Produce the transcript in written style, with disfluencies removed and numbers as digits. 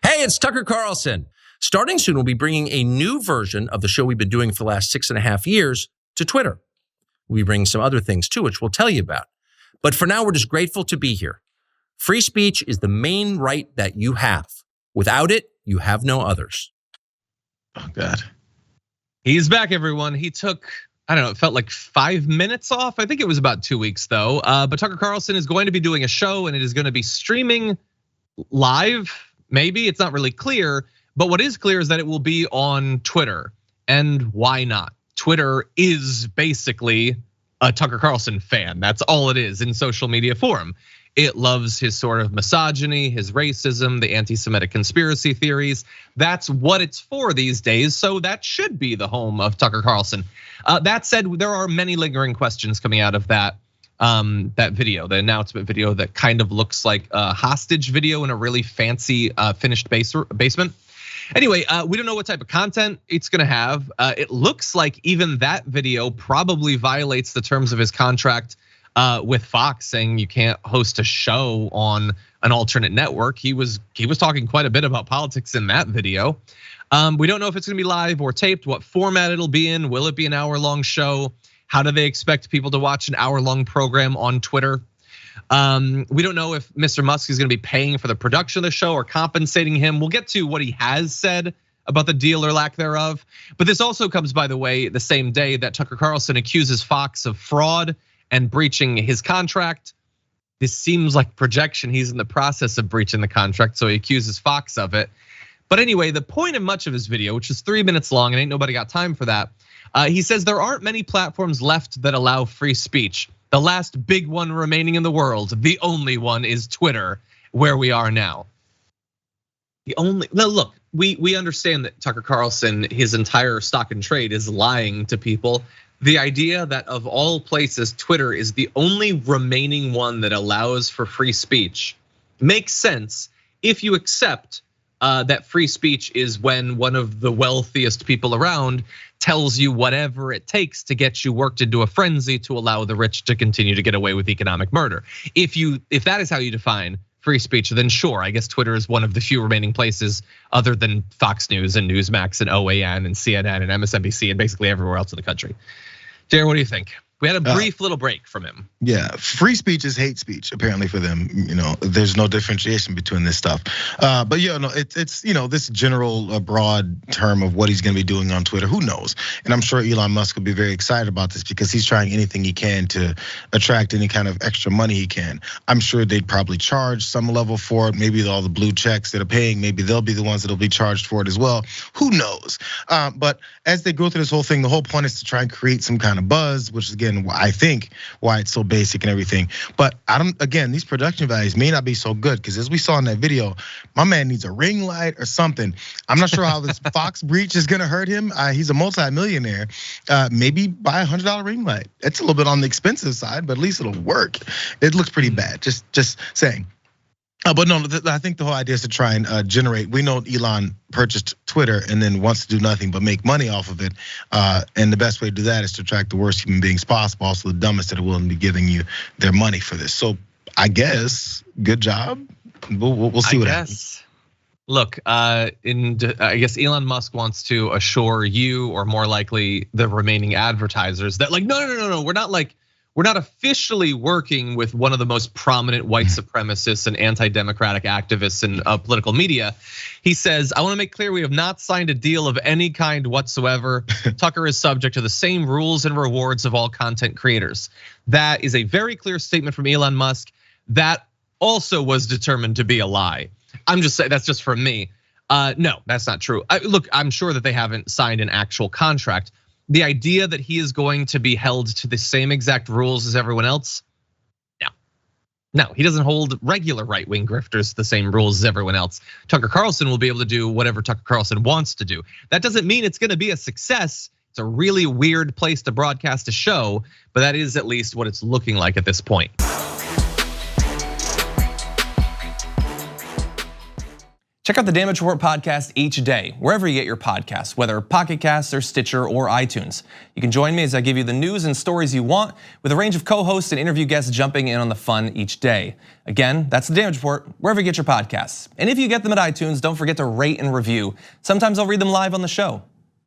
Hey, it's Tucker Carlson. Starting soon, we'll be bringing a new version of the show we've been doing for the last 6.5 years to Twitter. We'll be bringing some other things too, which we'll tell you about. But for now, we're just grateful to be here. Free speech is the main right that you have. Without it, you have no others. Oh, God. He's back, everyone. He took, I don't know, it felt like 5 minutes off. I think it was about 2 weeks though. But Tucker Carlson is going to be doing a show and it is going to be streaming live. Maybe it's not really clear, but what is clear is that it will be on Twitter. And why not? Twitter is basically a Tucker Carlson fan. That's all it is in social media form. It loves his sort of misogyny, his racism, the anti-Semitic conspiracy theories. That's what it's for these days. So that should be the home of Tucker Carlson. That said, there are many lingering questions coming out of that video, the announcement video that kind of looks like a hostage video in a really fancy finished basement. Anyway, we don't know what type of content it's gonna have. It looks like even that video probably violates the terms of his contract with Fox, saying you can't host a show on an alternate network. He was talking quite a bit about politics in that video. We don't know if it's gonna be live or taped, what format it'll be in. Will it be an hour-long show? How do they expect people to watch an hour-long program on Twitter? We don't know if Mr. Musk is gonna be paying for the production of the show or compensating him. We'll get to what he has said about the deal or lack thereof. But this also comes, by the way, the same day that Tucker Carlson accuses Fox of fraud and breaching his contract. This seems like projection. He's in the process of breaching the contract, so he accuses Fox of it. But anyway, the point of much of his video, which is 3 minutes long, and ain't nobody got time for that. He says there aren't many platforms left that allow free speech. The last big one remaining in the world, the only one, is Twitter, where we are now. Look, we understand that Tucker Carlson, his entire stock and trade is lying to people. The idea that of all places, Twitter is the only remaining one that allows for free speech makes sense if you accept that free speech is when one of the wealthiest people around tells you whatever it takes to get you worked into a frenzy to allow the rich to continue to get away with economic murder. If that is how you define free speech, then sure, I guess Twitter is one of the few remaining places other than Fox News and Newsmax and OAN and CNN and MSNBC and basically everywhere else in the country. Jared, what do you think? We had a brief little break from him. Yeah, free speech is hate speech apparently for them. There's no differentiation between this stuff. But yeah, no, it's this general broad term of what he's going to be doing on Twitter. Who knows? And I'm sure Elon Musk will be very excited about this because he's trying anything he can to attract any kind of extra money he can. I'm sure they'd probably charge some level for it. Maybe all the blue checks that are paying, maybe they'll be the ones that'll be charged for it as well. Who knows? But as they go through this whole thing, the whole point is to try and create some kind of buzz, which is again, I think why it's so basic and everything. But again, these production values may not be so good because as we saw in that video, my man needs a ring light or something. I'm not sure how this Fox breach is gonna hurt him. He's a multi-millionaire. Maybe buy $100 ring light. It's a little bit on the expensive side, but at least it'll work. It looks pretty bad, just saying. But no, I think the whole idea is to try and generate. We know Elon purchased Twitter and then wants to do nothing but make money off of it. And the best way to do that is to attract the worst human beings possible, also the dumbest that are willing to be giving you their money for this. So I guess, good job. We'll see what happens. Look, I guess Elon Musk wants to assure you, or more likely the remaining advertisers, that like, no, we're not officially working with one of the most prominent white supremacists and anti-democratic activists in political media. He says, I want to make clear we have not signed a deal of any kind whatsoever. Tucker is subject to the same rules and rewards of all content creators. That is a very clear statement from Elon Musk. That also was determined to be a lie. I'm just saying, that's just from me. No, that's not true. Look, I'm sure that they haven't signed an actual contract. The idea that he is going to be held to the same exact rules as everyone else, no, he doesn't hold regular right-wing grifters to the same rules as everyone else. Tucker Carlson will be able to do whatever Tucker Carlson wants to do. That doesn't mean it's gonna be a success. It's a really weird place to broadcast a show, but that is at least what it's looking like at this point. Check out the Damage Report podcast each day, wherever you get your podcasts, whether Pocket Casts or Stitcher or iTunes. You can join me as I give you the news and stories you want, with a range of co-hosts and interview guests jumping in on the fun each day. Again, that's the Damage Report, wherever you get your podcasts. And if you get them at iTunes, don't forget to rate and review. Sometimes I'll read them live on the show.